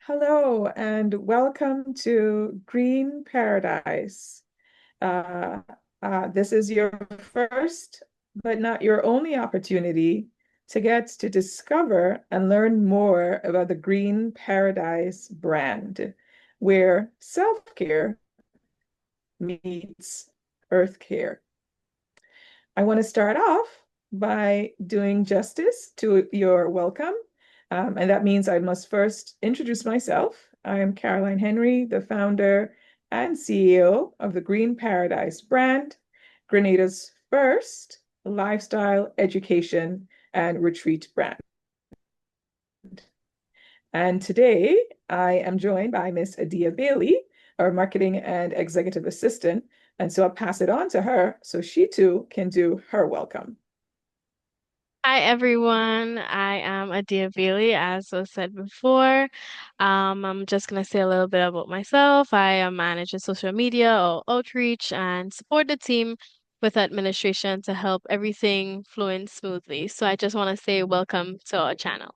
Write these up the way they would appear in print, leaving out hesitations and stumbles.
Hello and welcome to Green Paradise. Uh, this is your first, but not your only opportunity to get to discover and learn more about the Green Paradise brand, where self-care meets earth care. I want to start off by doing justice to your welcome. And that means I must first introduce myself. I am Caroline Henry, the founder and CEO of the Green Paradise brand, Grenada's first lifestyle education and retreat brand. And today I am joined by Miss Adia Bailey, our marketing and executive assistant. And so I'll pass it on to her so she too can do her welcome. Hi everyone, I am Adia Bailey, as was said before. I'm just gonna say a little bit about myself. I manage the social media or outreach and support the team with administration to help everything flowing smoothly. So I just want to say welcome to our channel.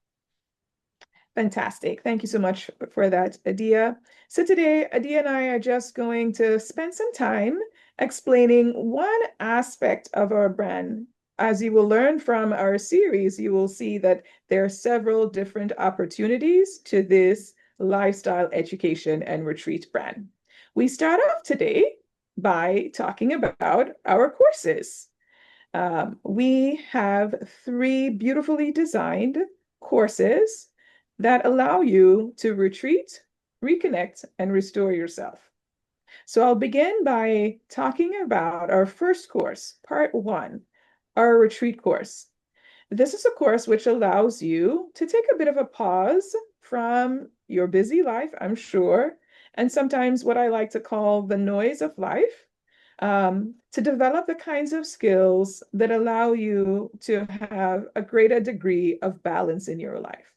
Fantastic. Thank you so much for that, Adia. So today, Adia and I are just going to spend some time explaining one aspect of our brand. As you will learn from our series, you will see that there are several different opportunities to this lifestyle education and retreat brand. We start off today by talking about our courses. We have three beautifully designed courses that allow you to retreat, reconnect, and restore yourself. So I'll begin by talking about our first course, part one, our retreat course. This is a course which allows you to take a bit of a pause from your busy life, I'm sure, and sometimes what I like to call the noise of life, to develop the kinds of skills that allow you to have a greater degree of balance in your life.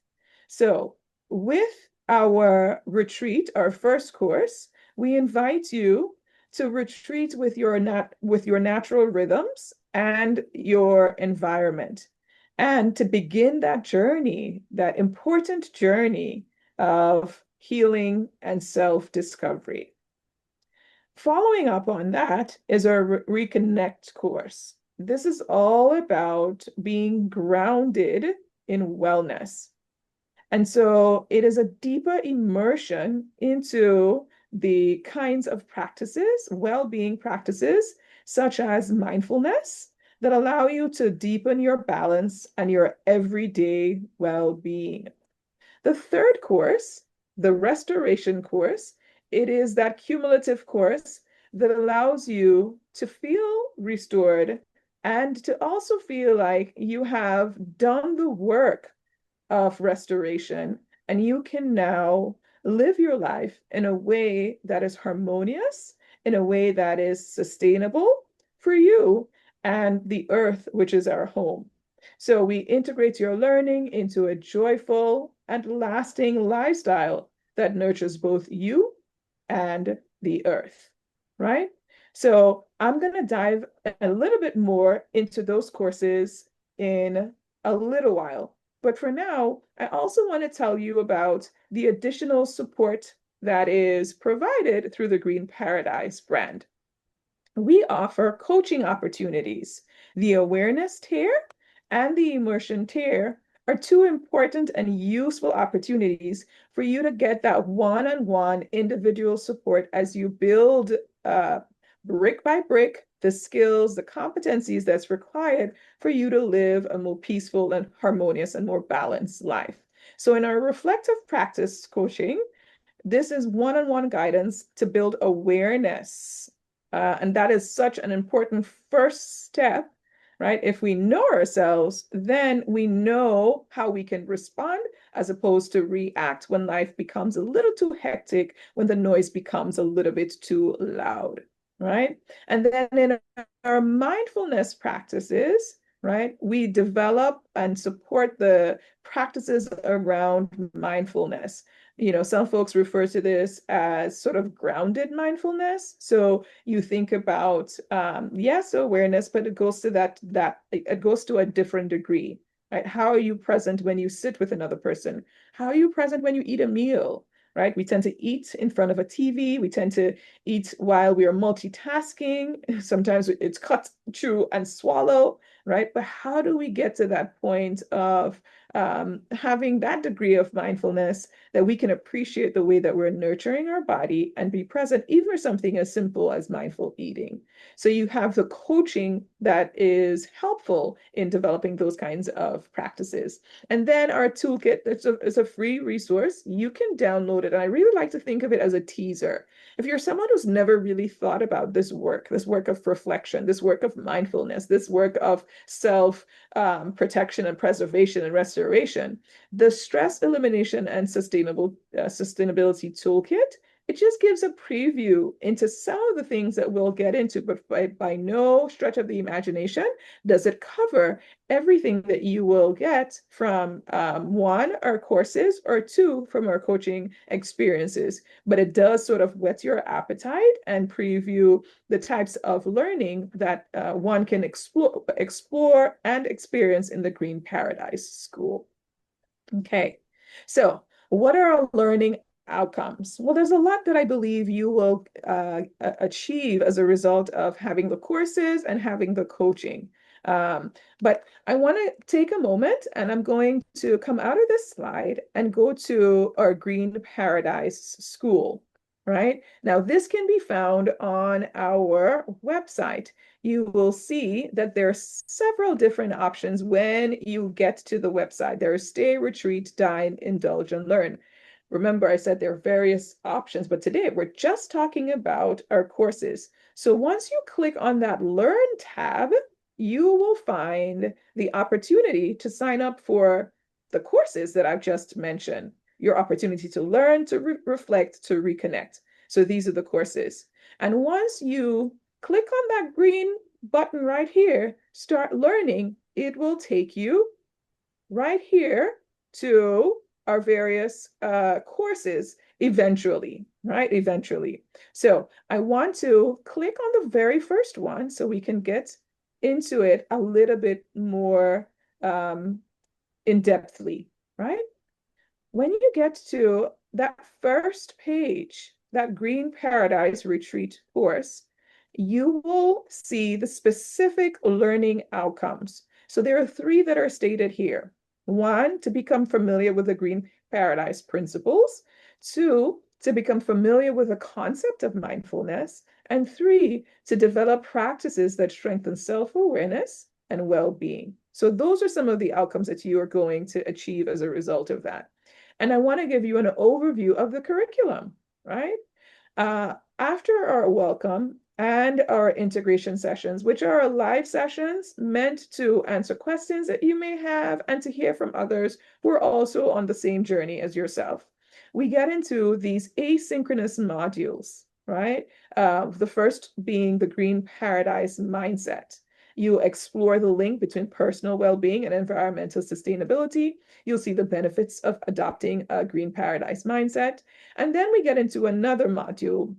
So, with our retreat, our first course, we invite you to retreat with your natural rhythms and your environment, and to begin that journey, that important journey of healing and self-discovery. Following up on that is our Reconnect course. This is all about being grounded in wellness. And so it is a deeper immersion into the kinds of practices, well-being practices, such as mindfulness, that allow you to deepen your balance and your everyday well-being. The third course, the restoration course, it is that cumulative course that allows you to feel restored and to also feel like you have done the work of restoration and you can now live your life in a way that is harmonious, in a way that is sustainable for you and the earth, which is our home. So we integrate your learning into a joyful and lasting lifestyle that nurtures both you and the earth, right? So I'm going to dive a little bit more into those courses in a little while. But for now, I also want to tell you about the additional support that is provided through the Green Paradise brand. We offer coaching opportunities. The awareness tier and the immersion tier are two important and useful opportunities for you to get that one-on-one individual support as you build brick by brick the skills, the competencies that's required for you to live a more peaceful and harmonious and more balanced life. So in our reflective practice coaching, this is one-on-one guidance to build awareness. And that is such an important first step, right? If we know ourselves, then we know how we can respond as opposed to react when life becomes a little too hectic, when the noise becomes a little bit too loud, right? And then in our mindfulness practices, right, we develop and support the practices around mindfulness. Some folks refer to this as sort of grounded mindfulness. So you think about, yes, awareness, but it goes to it goes to a different degree, right? How are you present when you sit with another person? How are you present when you eat a meal? right? We tend to eat in front of a TV. We tend to eat while we are multitasking. Sometimes it's cut, chew, and swallow, right? But how do we get to that point of having that degree of mindfulness that we can appreciate the way that we're nurturing our body and be present, even for something as simple as mindful eating? So you have the coaching that is helpful in developing those kinds of practices. And then our toolkit, it's a free resource. You can download it. And I really like to think of it as a teaser. If you're someone who's never really thought about this work of reflection, this work of mindfulness, this work of self protection and preservation and restoration, the stress elimination and sustainability toolkit, it just gives a preview into some of the things that we'll get into, but by no stretch of the imagination does it cover everything that you will get from one, our courses, or two, from our coaching experiences. But it does sort of whet your appetite and preview the types of learning that one can explore and experience in the Green Paradise School. Okay, so what are our learning outcomes? Well, there's a lot that I believe you will achieve as a result of having the courses and having the coaching. But I want to take a moment and I'm going to come out of this slide and go to our Green Paradise School, right? Now, this can be found on our website. You will see that there are several different options when you get to the website. There is stay, retreat, dine, indulge, and learn. Remember, I said there are various options, but today we're just talking about our courses. So once you click on that Learn tab, you will find the opportunity to sign up for the courses that I've just mentioned. Your opportunity to learn, to reflect, to reconnect. So these are the courses. And once you click on that green button right here, start learning, it will take you right here to our various courses eventually, right? Eventually. So I want to click on the very first one so we can get into it a little bit more in-depthly, right? When you get to that first page, that Green Paradise Retreat course, you will see the specific learning outcomes. So there are three that are stated here. One, to become familiar with the Green Paradise principles. Two, to become familiar with the concept of mindfulness. And three, to develop practices that strengthen self-awareness and well-being. So those are some of the outcomes that you are going to achieve as a result of that. And I want to give you an overview of the curriculum, right? After our welcome and our integration sessions, which are live sessions meant to answer questions that you may have and to hear from others who are also on the same journey as yourself, we get into these asynchronous modules, right? The first being the Green Paradise mindset. You explore the link between personal well-being and environmental sustainability. You'll see the benefits of adopting a Green Paradise mindset. And then we get into another module,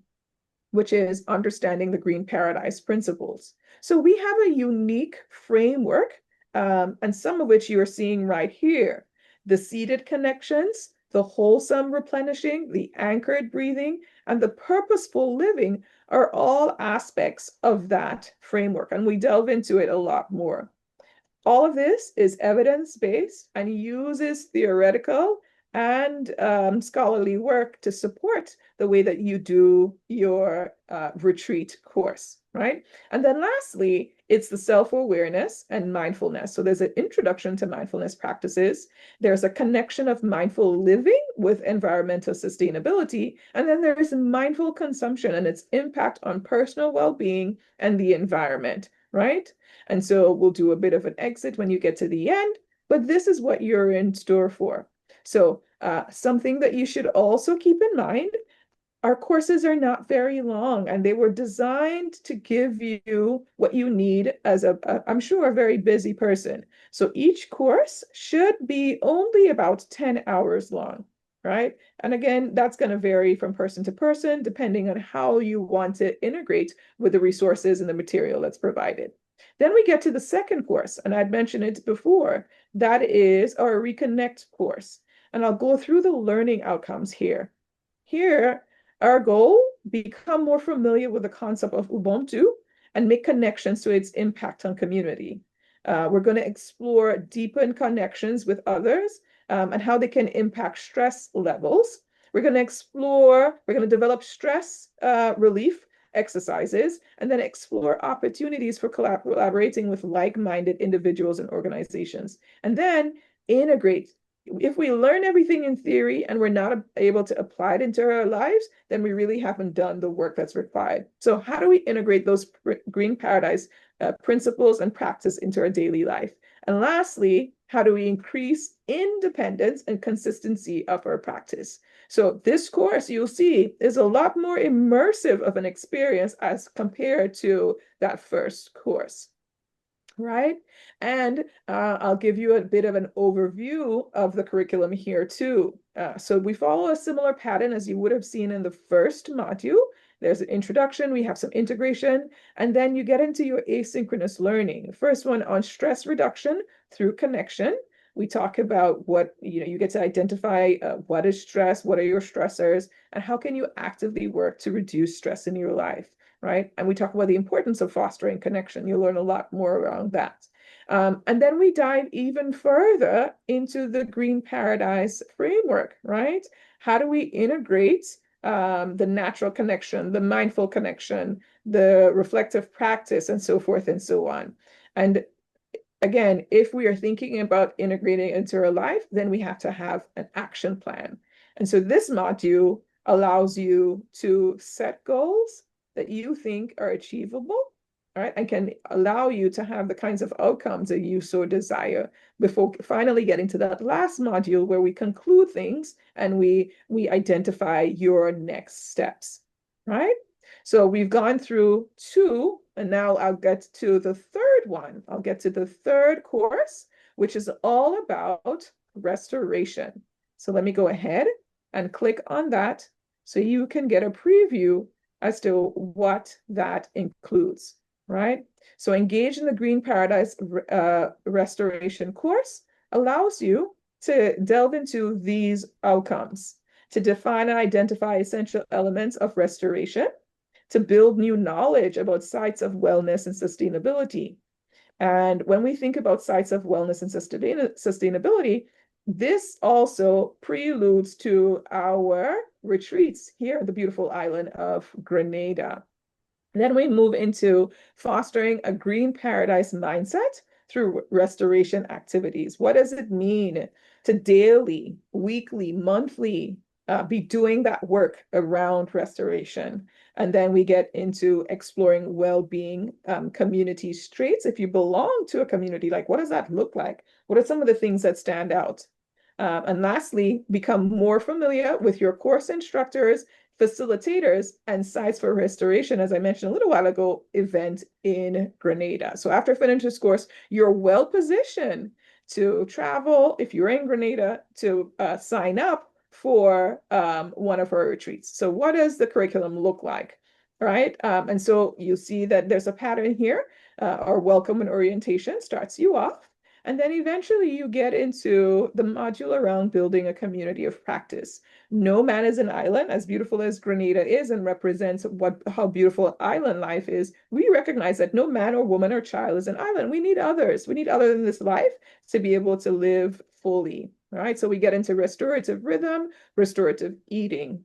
which is understanding the Green Paradise principles. So we have a unique framework, and some of which you are seeing right here. The seated connections, the wholesome replenishing, the anchored breathing, and the purposeful living are all aspects of that framework. And we delve into it a lot more. All of this is evidence-based and uses theoretical and scholarly work to support the way that you do your retreat course, right? And then lastly, it's the self-awareness and mindfulness. So there's an introduction to mindfulness practices. There's a connection of mindful living with environmental sustainability. And then there is mindful consumption and its impact on personal well-being and the environment, right? And so we'll do a bit of an exit when you get to the end, but this is what you're in store for. So something that you should also keep in mind, our courses are not very long and they were designed to give you what you need as I'm sure, a very busy person. So each course should be only about 10 hours long, right? And again, that's going to vary from person to person, depending on how you want to integrate with the resources and the material that's provided. Then we get to the second course, and I'd mentioned it before. That is our Reconnect course. And I'll go through the learning outcomes here. Here, our goal, become more familiar with the concept of Ubuntu and make connections to its impact on community. We're going to explore deepen connections with others and how they can impact stress levels. We're going to develop stress relief exercises, and then explore opportunities for collaborating with like-minded individuals and organizations. And then integrate. If we learn everything in theory and we're not able to apply it into our lives, then we really haven't done the work that's required. So how do we integrate those green paradise principles and practice into our daily life? And lastly, how do we increase independence and consistency of our practice? So this course, you'll see, is a lot more immersive of an experience as compared to that first course, right? And I'll give you a bit of an overview of the curriculum here too. So we follow a similar pattern as you would have seen in the first module. There's an introduction, we have some integration, and then you get into your asynchronous learning. The first one on stress reduction through connection. We talk about what, you get to identify what is stress, what are your stressors, and how can you actively work to reduce stress in your life, right? And we talk about the importance of fostering connection. You'll learn a lot more around that. And then we dive even further into the Green Paradise framework, right? How do we integrate the natural connection, the mindful connection, the reflective practice, and so forth and so on? And again, if we are thinking about integrating into our life, then we have to have an action plan. And so this module allows you to set goals that you think are achievable, right? And can allow you to have the kinds of outcomes that you so desire before finally getting to that last module where we conclude things and we identify your next steps, right? So we've gone through two, and now I'll get to the third one. I'll get to the third course, which is all about restoration. So let me go ahead and click on that so you can get a preview as to what that includes, right? So engage in the Green Paradise Restoration course allows you to delve into these outcomes, to define and identify essential elements of restoration, to build new knowledge about sites of wellness and sustainability. And when we think about sites of wellness and sustainability, this also preludes to our retreats here at the beautiful island of Grenada. Then we move into fostering a green paradise mindset through restoration activities. What does it mean to daily, weekly, monthly be doing that work around restoration? And then we get into exploring well-being community traits. If you belong to a community, like what does that look like? What are some of the things that stand out? And lastly, become more familiar with your course instructors, facilitators, and sites for restoration, as I mentioned a little while ago, event in Grenada. So after finishing this course, you're well positioned to travel, if you're in Grenada, to sign up for one of our retreats. So what does the curriculum look like, right? And so you see that there's a pattern here. Our welcome and orientation starts you off. And then eventually you get into the module around building a community of practice. No man is an island, as beautiful as Grenada is and represents how beautiful island life is. We recognize that no man or woman or child is an island. We need others. We need others in this life to be able to live fully. All right, so we get into restorative rhythm, restorative eating.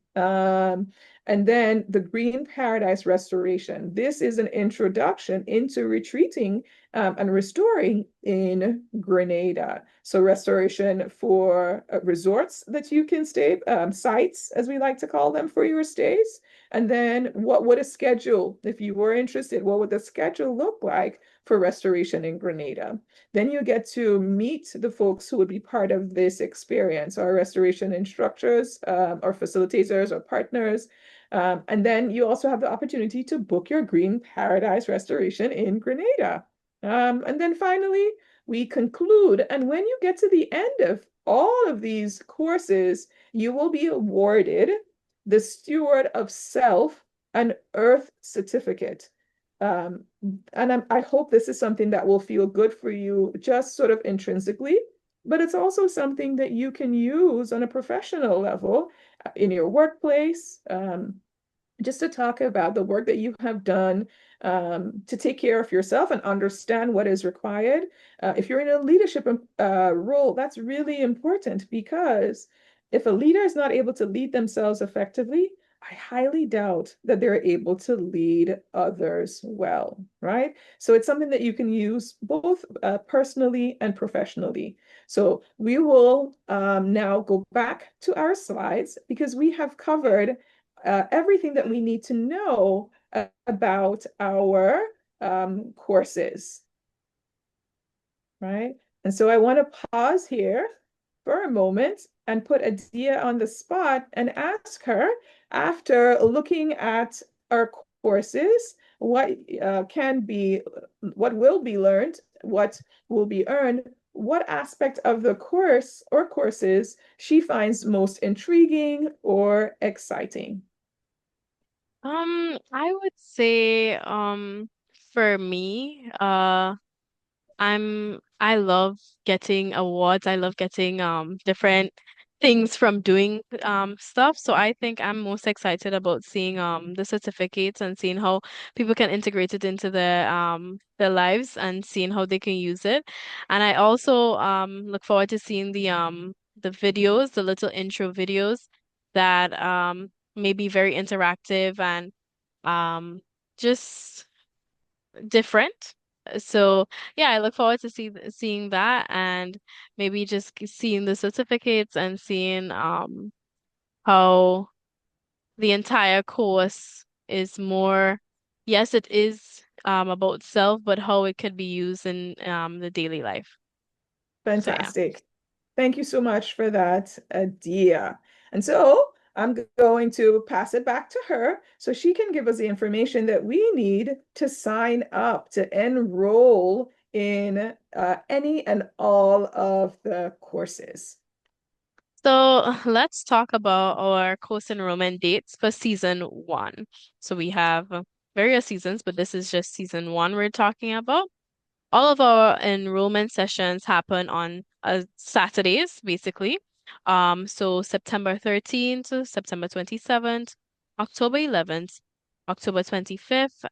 And then the Green Paradise Restoration. This is an introduction into retreating and restoring in Grenada. So restoration for resorts that you can stay, sites, as we like to call them, for your stays. And then what would a schedule, if you were interested, what would the schedule look like for restoration in Grenada? Then you get to meet the folks who would be part of this experience, our restoration instructors, or facilitators, or partners. And then you also have the opportunity to book your Green Paradise Restoration in Grenada. And then finally, we conclude. And when you get to the end of all of these courses, you will be awarded the Steward of Self and Earth certificate. And I hope this is something that will feel good for you, just sort of intrinsically, but it's also something that you can use on a professional level in your workplace. Just to talk about the work that you have done to take care of yourself and understand what is required. If you're in a leadership role, that's really important because if a leader is not able to lead themselves effectively, I highly doubt that they're able to lead others well, right? So it's something that you can use both personally and professionally. So we will now go back to our slides because we have covered everything that we need to know about our courses, right? And so I want to pause here for a moment and put Adia on the spot and ask her, after looking at our courses, what will be learned, what will be earned, what aspect of the course or courses she finds most intriguing or exciting. I would say, for me, I love getting awards. I love getting different things from doing stuff. So I think I'm most excited about seeing the certificates and seeing how people can integrate it into their lives and seeing how they can use it. And I also look forward to seeing the videos, the little intro videos that may be very interactive and um just different. So yeah, I look forward to seeing that and maybe just seeing the certificates and seeing how the entire course is more, yes, it is about self, but how it could be used in the daily life. So yeah. Fantastic. Thank you so much for that, Adia. And so I'm going to pass it back to her so she can give us the information that we need to sign up, to enroll in any and all of the courses. So let's talk about our course enrollment dates for season one. So we have various seasons, but this is just season one we're talking about. All of our enrollment sessions happen on Saturdays, basically. So September 13th to September 27th, October 11th, October 25th,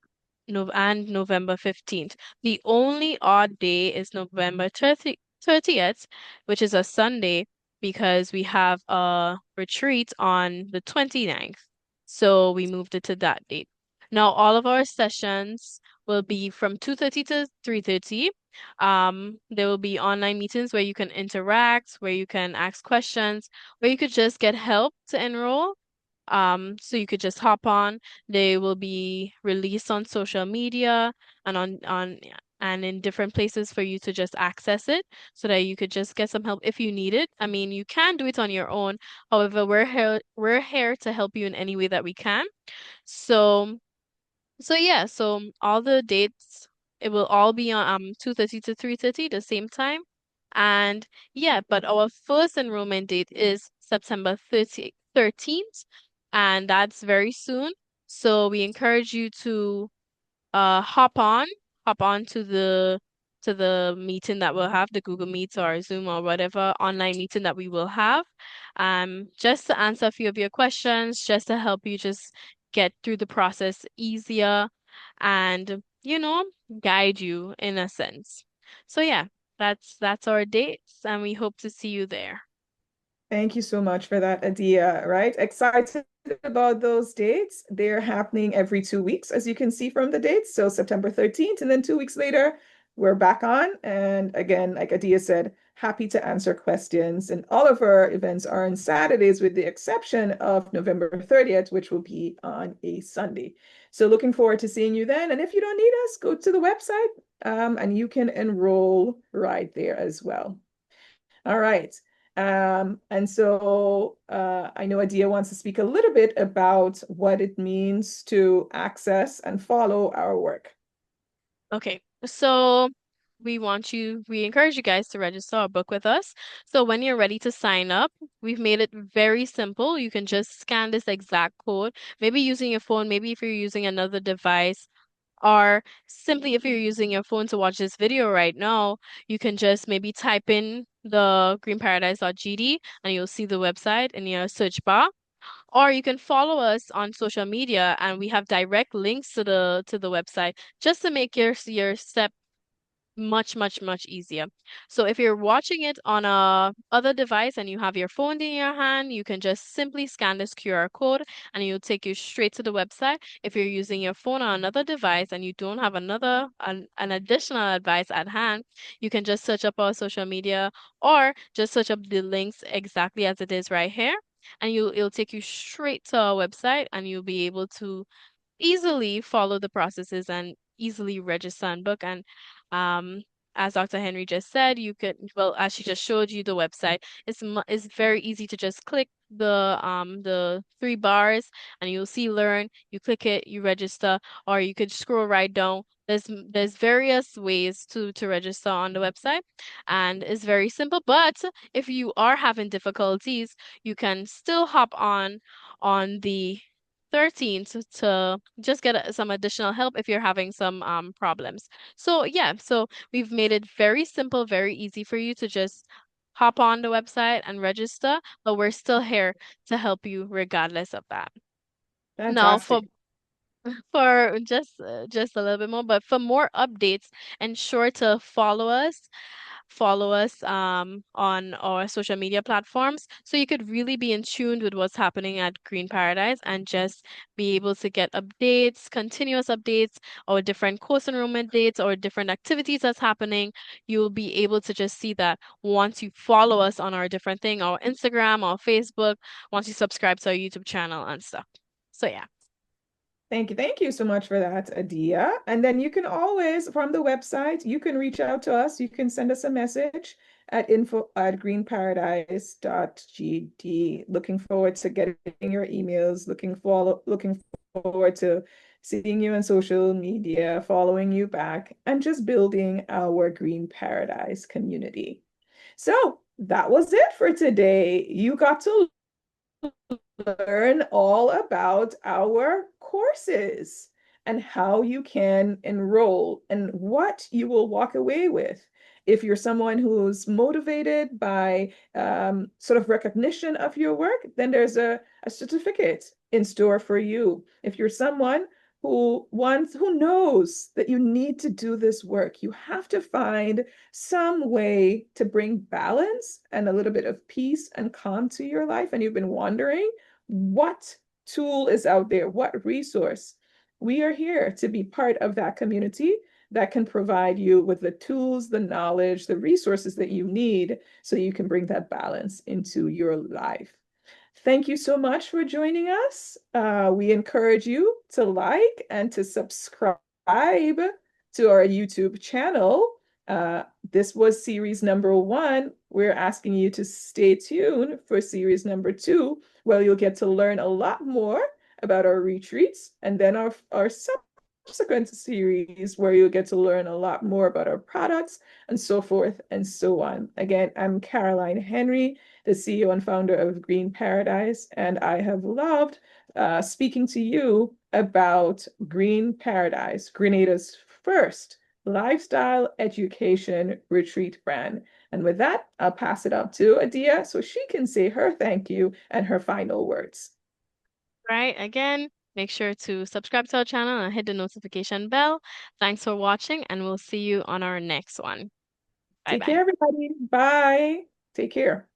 and November 15th. The only odd day is November 30th, which is a Sunday, because we have a retreat on the 29th. So we moved it to that date. Now, all of our sessions will be from 2:30 to 3:30. There will be online meetings where you can interact, where you can ask questions, where you could just get help to enroll. So you could just hop on. They will be released on social media and on and in different places for you to just access it so that you could just get some help if you need it. I mean, you can do it on your own. However, we're here to help you in any way that we can. So so yeah, so all the dates, it will all be on 2:30 to 3:30 the same time. And yeah, but our first enrollment date is September 13th, and that's very soon. So we encourage you to hop on, hop on to the meeting that we'll have, the Google Meet or Zoom or whatever online meeting that we will have. Just to answer a few of your questions, just to help you just get through the process easier and, guide you in a sense. So yeah, that's our dates and we hope to see you there. Thank you so much for that, Adia, right? Excited about those dates. They're happening every 2 weeks, as you can see from the dates. So September 13th, and then 2 weeks later, we're back on. And again, like Adia said, happy to answer questions. And all of our events are on Saturdays, with the exception of November 30th, which will be on a Sunday. So looking forward to seeing you then. And if you don't need us, go to the website and you can enroll right there as well. All right. And so I know Adia wants to speak a little bit about what it means to access and follow our work. Okay, so we encourage you guys to register or book with us. So when you're ready to sign up, we've made it very simple. You can just scan this exact code, maybe using your phone, maybe if you're using another device, or simply if you're using your phone to watch this video right now, you can just maybe type in the greenparadise.gd and you'll see the website in your search bar. Or you can follow us on social media and we have direct links to the website just to make your step much easier. So if you're watching it on a other device and you have your phone in your hand, you can just simply scan this QR code and it'll take you straight to the website. If you're using your phone on another device and you don't have an additional advice at hand, you can just search up our social media or just search up the links exactly as it is right here. And it'll take you straight to our website and you'll be able to easily follow the processes and easily register and book. And um, as Dr. Henry just said, you could, well, as she just showed you the website, it's very easy to just click the three bars and you'll see learn. You click it, you register, or you could scroll right down. There's various ways to register on the website, and it's very simple. But if you are having difficulties, you can still hop on the 13 to just get some additional help if you're having some problems. So yeah, so we've made it very simple, very easy for you to just hop on the website and register, but we're still here to help you regardless of that. Now Fantastic. for just a little bit more, but for more updates, ensure to follow us on our social media platforms so you could really be in tune with what's happening at Green Paradise and just be able to get updates, continuous updates, or different course enrollment dates or different activities that's happening. You'll be able to just see that once you follow us on our different thing, our Instagram, our Facebook, once you subscribe to our YouTube channel and stuff. So yeah. Thank you. Thank you so much for that, Adia. And then you can always, from the website, you can reach out to us. You can send us a message at info@greenparadise.gd. Looking forward to getting your emails. Looking forward to seeing you on social media, following you back, and just building our Green Paradise community. So that was it for today. You got to learn all about our courses and how you can enroll and what you will walk away with. If you're someone who's motivated by sort of recognition of your work, then there's a certificate in store for you. If you're someone who knows that you need to do this work, you have to find some way to bring balance and a little bit of peace and calm to your life, and you've been wondering what tool is out there, what resource. We are here to be part of that community that can provide you with the tools, the knowledge, the resources that you need so you can bring that balance into your life. Thank you so much for joining us. We encourage you to like and to subscribe to our YouTube channel. This was series number 1. We're asking you to stay tuned for series number 2, where you'll get to learn a lot more about our retreats, and then our subsequent series where you'll get to learn a lot more about our products and so forth and so on. Again, I'm Caroline Henry, the CEO and founder of Green Paradise, and I have loved speaking to you about Green Paradise, Grenada's first lifestyle education retreat brand. And with that, I'll pass it up to Adia so she can say her thank you and her final words. Right. Again, make sure to subscribe to our channel and hit the notification bell. Thanks for watching, and we'll see you on our next one. Bye Take bye. care, everybody. Bye. Take care.